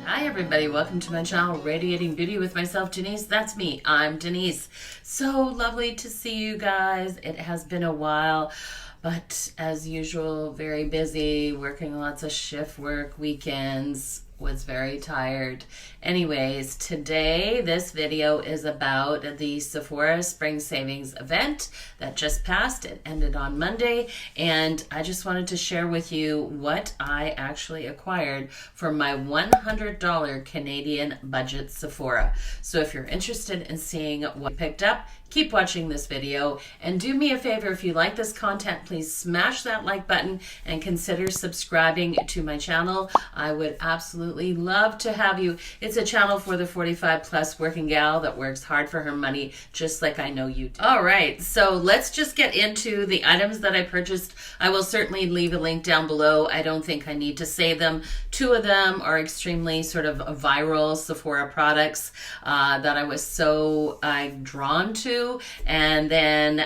Hi everybody, welcome to my channel, Radiating Beauty with myself, Denise. That's me, I'm Denise. So lovely to see you guys. It has been a while, but as usual, very busy, working lots of shift work, weekends, was very tired. Anyways, today this video is about the Sephora Spring Savings Event that just passed. It ended on Monday, and I just wanted to share with you what I actually acquired for my $100 Canadian budget Sephora. So if you're interested in seeing what I picked up, keep watching this video, and do me a favor, if you like this content, please smash that like button and consider subscribing to my channel. I would absolutely love to have you. It's a channel for the 45 plus working gal that works hard for her money, just like I know you do. All right, so let's just get into the items that I purchased. I will certainly leave a link down below. I don't think I need to say them. Two of them are extremely sort of viral Sephora products that I was so drawn to. And then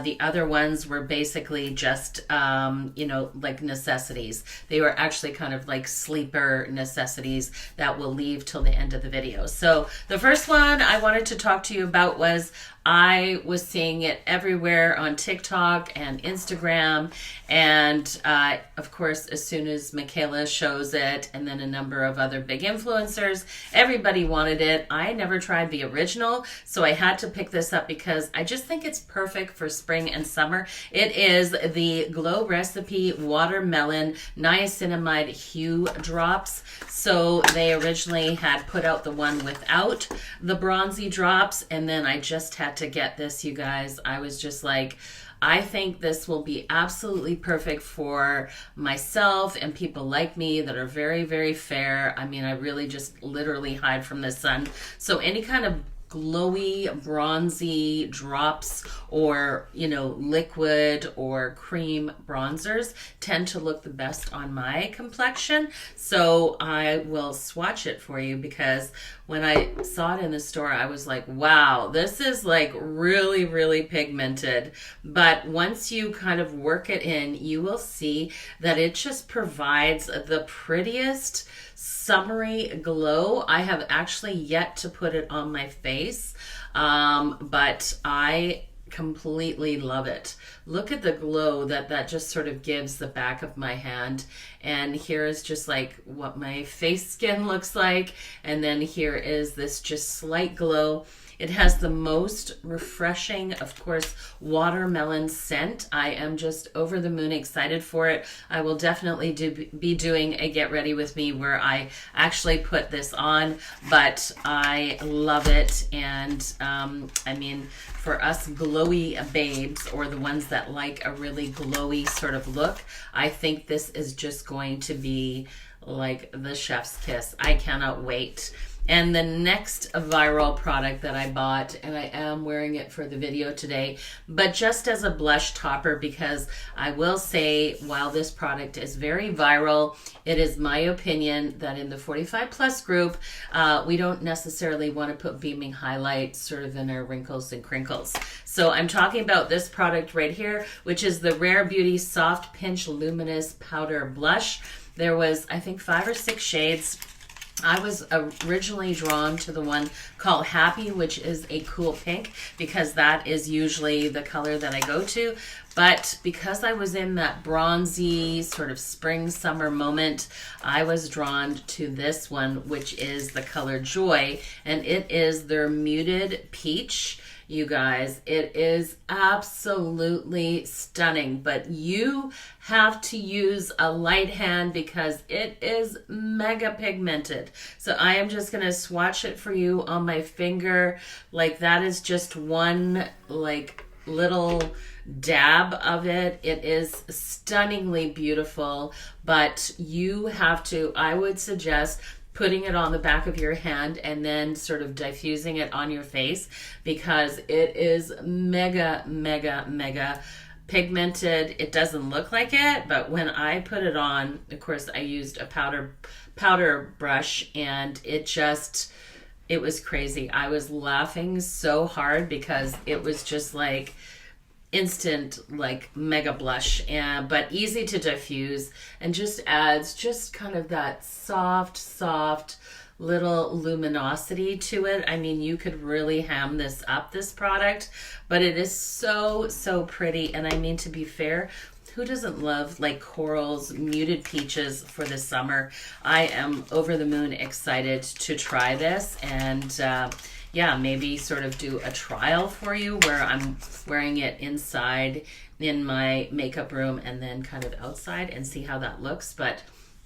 the other ones were basically just, like necessities. They were actually kind of like sleeper necessities that we'll leave till the end of the video. So the first one I wanted to talk to you about was I was seeing it everywhere on TikTok and Instagram, and of course, as soon as Michaela shows it, and then a number of other big influencers, everybody wanted it. I never tried the original, so I had to pick this up because I just think it's perfect for spring and summer. It is the Glow Recipe Watermelon Niacinamide Hue Drops. So they originally had put out the one without the bronzy drops, and then I just had to get this, you guys. I was just like, I think this will be absolutely perfect for myself and people like me that are very, very fair. I mean, I really just literally hide from the sun. So any kind of glowy, bronzy drops or, liquid or cream bronzers tend to look the best on my complexion. So I will swatch it for you because when I saw it in the store, I was like, wow, this is like really, really pigmented. But once you kind of work it in, you will see that it just provides the prettiest summery glow. I have actually yet to put it on my face, but I completely love it. Look at the glow that just sort of gives the back of my hand, and here is just like what my face skin looks like, and then here is this just slight glow. It has the most refreshing, of course, watermelon scent. I am just over the moon excited for it. I will definitely be doing a get ready with me where I actually put this on, but I love it. And I mean, for us glowy babes, or the ones that like a really glowy sort of look, I think this is just going to be like the chef's kiss. I cannot wait. And the next viral product that I bought, and I am wearing it for the video today, but just as a blush topper, because I will say, while this product is very viral, it is my opinion that in the 45 plus group, we don't necessarily want to put beaming highlight sort of in our wrinkles and crinkles. So I'm talking about this product right here, which is the Rare Beauty Soft Pinch Luminous Powder Blush. There was, I think, 5 or 6 shades. I was originally drawn to the one called Happy, which is a cool pink, because that is usually the color that I go to. But because I was in that bronzy sort of spring summer moment, I was drawn to this one, which is the color Joy, and it is their muted peach. You guys, it is absolutely stunning, but you have to use a light hand because it is mega pigmented. So I am just going to swatch it for you on my finger. Like, that is just one like little dab of it. It is stunningly beautiful, but you have to, I would suggest putting it on the back of your hand and then sort of diffusing it on your face, because it is mega, mega, mega pigmented. It doesn't look like it, but when I put it on, of course, I used a powder brush, and it was crazy. I was laughing so hard because it was just like, instant like mega blush, and but easy to diffuse, and just adds just kind of that soft little luminosity to it. I mean, you could really ham this up, this product, but it is so pretty. And I mean, to be fair, who doesn't love like corals, muted peaches for the summer? I am over the moon excited to try this, and yeah, maybe sort of do a trial for you where I'm wearing it inside in my makeup room and then kind of outside and see how that looks. But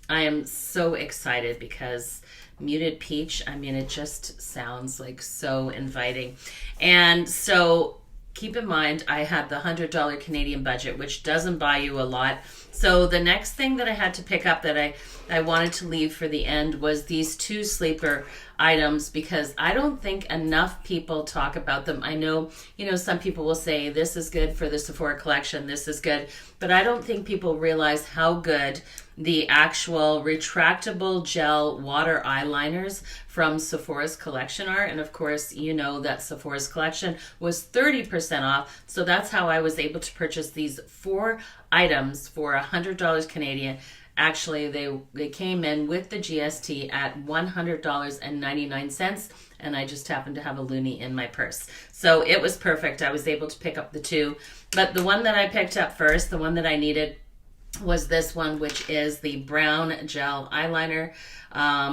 I am so excited because muted peach, I mean, it just sounds like so inviting. And so keep in mind, I had the $100 Canadian budget, which doesn't buy you a lot. So the next thing that I had to pick up that I wanted to leave for the end was these two sleeper items, because I don't think enough people talk about them. I know, you know, some people will say this is good for the Sephora collection, this is good, but I don't think people realize how good the actual retractable gel water eyeliners from Sephora's collection are. And of course, you know that Sephora's collection was 30% off. So that's how I was able to purchase these 4 items for $100 Canadian. Actually, they came in with the GST at $100.99, and I just happened to have a loonie in my purse. So it was perfect. I was able to pick up the 2. But the one that I picked up first, the one that I needed, was this one, which is the brown gel eyeliner,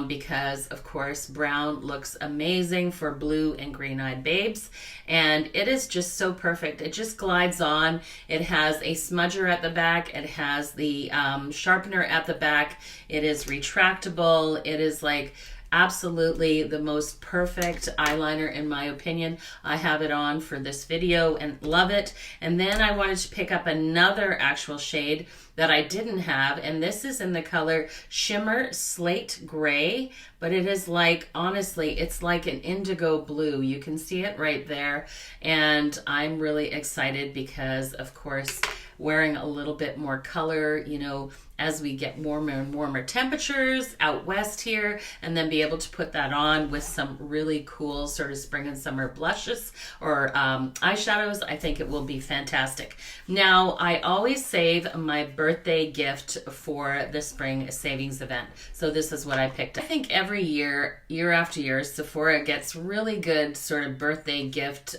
because of course brown looks amazing for blue and green-eyed babes, and it is just so perfect. It just glides on. It has a smudger at the back, it has the sharpener at the back, it is retractable, it is like absolutely the most perfect eyeliner in my opinion. I have it on for this video and love it. And then I wanted to pick up another actual shade that I didn't have, and this is in the color Shimmer Slate Gray, but it is like, honestly, it's like an indigo blue. You can see it right there, and I'm really excited because, of course, wearing a little bit more color, you know, as we get warmer and warmer temperatures out west here, and then be able to put that on with some really cool sort of spring and summer blushes or eyeshadows, I think it will be fantastic. Now, I always save my birthday gift for the spring savings event. So this is what I picked up. I think every year after year, Sephora gets really good sort of birthday gift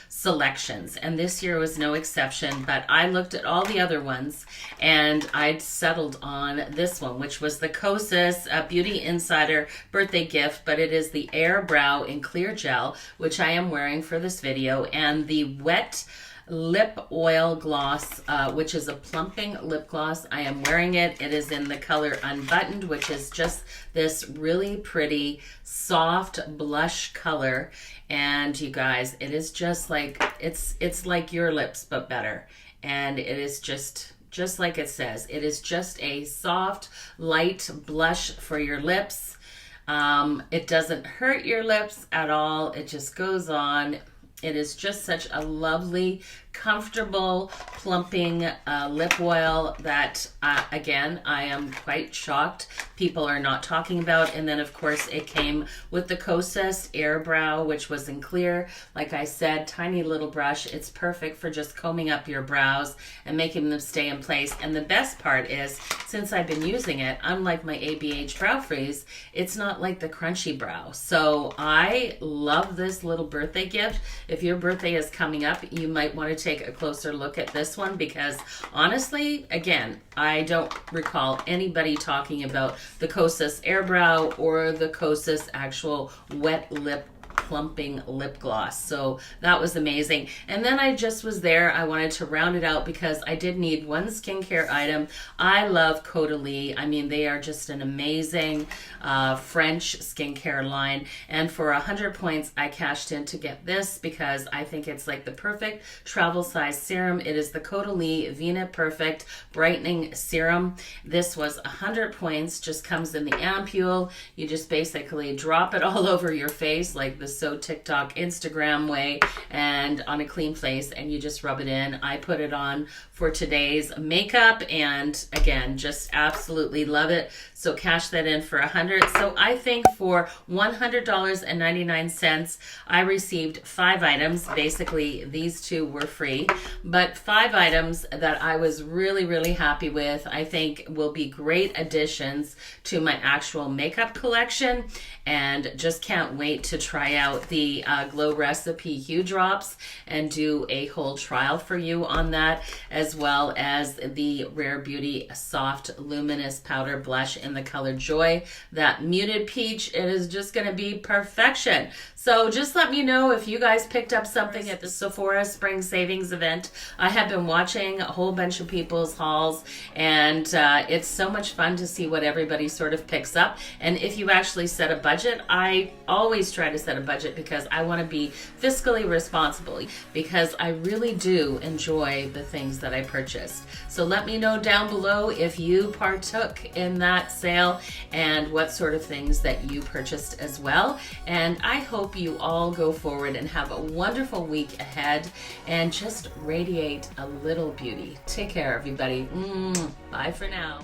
selections, and this year was no exception. But I looked at all the other ones, and I'd settled on this one, which was the Kosas Beauty Insider birthday gift, but it is the Air Brow in Clear Gel, which I am wearing for this video, and the Wet Lip Oil Gloss, which is a plumping lip gloss. I am wearing it. It is in the color Unbuttoned, which is just this really pretty soft blush color. And you guys, it is just like, it's like your lips, but better. And it is just like it says. It is just a soft, light blush for your lips. It doesn't hurt your lips at all. It just goes on. It is just such a lovely, comfortable, plumping lip oil that, again, I am quite shocked people are not talking about. And then, of course, it came with the Kosas Air Brow, which was in clear. Like I said, tiny little brush. It's perfect for just combing up your brows and making them stay in place. And the best part is, since I've been using it, unlike my ABH Brow Freeze, it's not like the crunchy brow. So I love this little birthday gift. If your birthday is coming up, you might want to take a closer look at this one, because honestly, again, I don't recall anybody talking about the Kosas Air Brow or the Kosas actual wet lip plumping lip gloss. So that was amazing. And then I just was there. I wanted to round it out because I did need one skincare item. I love Caudalie. I mean, they are just an amazing French skincare line. And for 100 points, I cashed in to get this because I think it's like the perfect travel size serum. It is the Caudalie Vena Perfect Brightening Serum. This was 100 points, just comes in the ampule. You just basically drop it all over your face like the so TikTok, Instagram way, and on a clean face, and you just rub it in. I put it on for today's makeup, and again, just absolutely love it. So cash that in for $100. So I think for $100.99, I received 5 items. Basically, these 2 were free, but 5 items that I was really, really happy with. I think will be great additions to my actual makeup collection, and just can't wait to try out the Glow Recipe Hue Drops and do a whole trial for you on that, as well as the Rare Beauty Soft Luminous Powder Blush in the color Joy. That muted peach, it is just going to be perfection. So just let me know if you guys picked up something at the Sephora Spring Savings Event. I have been watching a whole bunch of people's hauls, and it's so much fun to see what everybody sort of picks up. And if you actually set a budget, I always try to set a budget because I want to be fiscally responsible, because I really do enjoy the things that I purchased. So let me know down below if you partook in that sale and what sort of things that you purchased as well. And I hope you all go forward and have a wonderful week ahead and just radiate a little beauty. Take care, everybody. Bye for now.